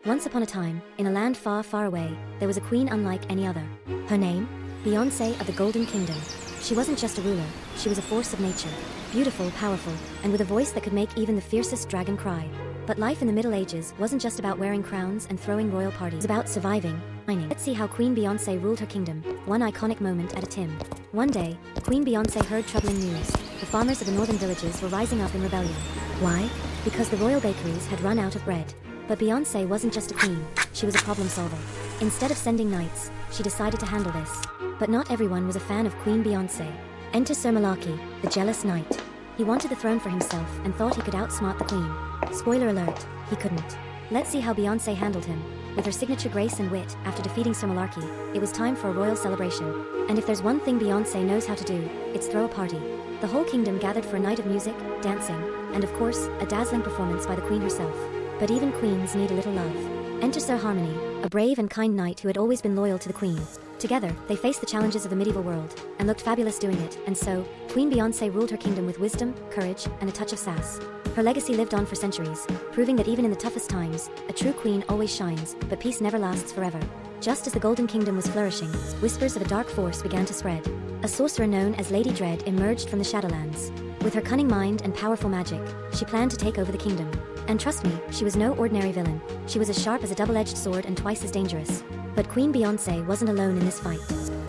Once upon a time, in a land far, far away, there was a queen unlike any other. Her name? Beyoncé of the Golden Kingdom. She wasn't just a ruler, she was a force of nature. Beautiful, powerful, and with a voice that could make even the fiercest dragon cry. But life in the Middle Ages wasn't just about wearing crowns and throwing royal parties. It was about surviving, mining. Let's see how Queen Beyoncé ruled her kingdom, one iconic moment at a time. One day, Queen Beyoncé heard troubling news. The farmers of the northern villages were rising up in rebellion. Why? Because the royal bakeries had run out of bread. But Beyoncé wasn't just a queen, she was a problem solver. Instead of sending knights, she decided to handle this. But not everyone was a fan of Queen Beyoncé. Enter Sir Malaki, the jealous knight. He wanted the throne for himself and thought he could outsmart the queen. Spoiler alert, he couldn't. Let's see how Beyoncé handled him. With her signature grace and wit, after defeating Sir Malaki, it was time for a royal celebration. And if there's one thing Beyoncé knows how to do, it's throw a party. The whole kingdom gathered for a night of music, dancing, and of course, a dazzling performance by the queen herself. But even queens need a little love. Enter Sir Harmony, a brave and kind knight who had always been loyal to the queen. Together, they faced the challenges of the medieval world, and looked fabulous doing it, and so, Queen Beyoncé ruled her kingdom with wisdom, courage, and a touch of sass. Her legacy lived on for centuries, proving that even in the toughest times, a true queen always shines, but peace never lasts forever. Just as the Golden Kingdom was flourishing, whispers of a dark force began to spread. A sorcerer known as Lady Dread emerged from the Shadowlands. With her cunning mind and powerful magic, she planned to take over the kingdom. And trust me, she was no ordinary villain. She was as sharp as a double-edged sword and twice as dangerous. But Queen Beyoncé wasn't alone in this fight.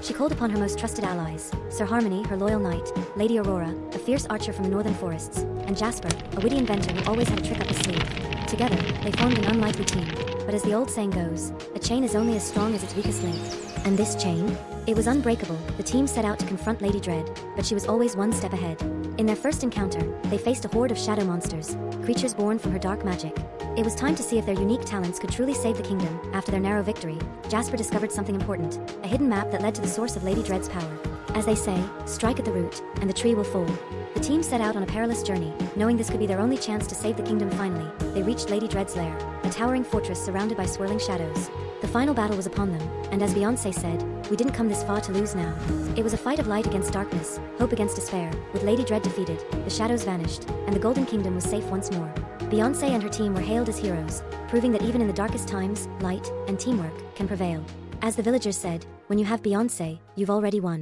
She called upon her most trusted allies, Sir Harmony, her loyal knight, Lady Aurora, a fierce archer from the northern forests, and Jasper, a witty inventor who always had a trick up his sleeve. Together, they formed an unlikely team. But as the old saying goes, a chain is only as strong as its weakest link. And this chain? It was unbreakable. The team set out to confront Lady Dread, but she was always one step ahead. In their first encounter, they faced a horde of shadow monsters, creatures born from her dark magic. It was time to see if their unique talents could truly save the kingdom. After their narrow victory, Jasper discovered something important, a hidden map that led to the source of Lady Dread's power. As they say, strike at the root, and the tree will fall. The team set out on a perilous journey, knowing this could be their only chance to save the kingdom. Finally, they reached Lady Dread's lair, a towering fortress surrounded by swirling shadows. The final battle was upon them, and as Beyoncé said, "We didn't come this far to lose now." It was a fight of light against darkness, hope against despair. With Lady Dread defeated, the shadows vanished, and the Golden Kingdom was safe once more. Beyoncé and her team were hailed as heroes, proving that even in the darkest times, light and teamwork can prevail. As the villagers said, when you have Beyoncé, you've already won.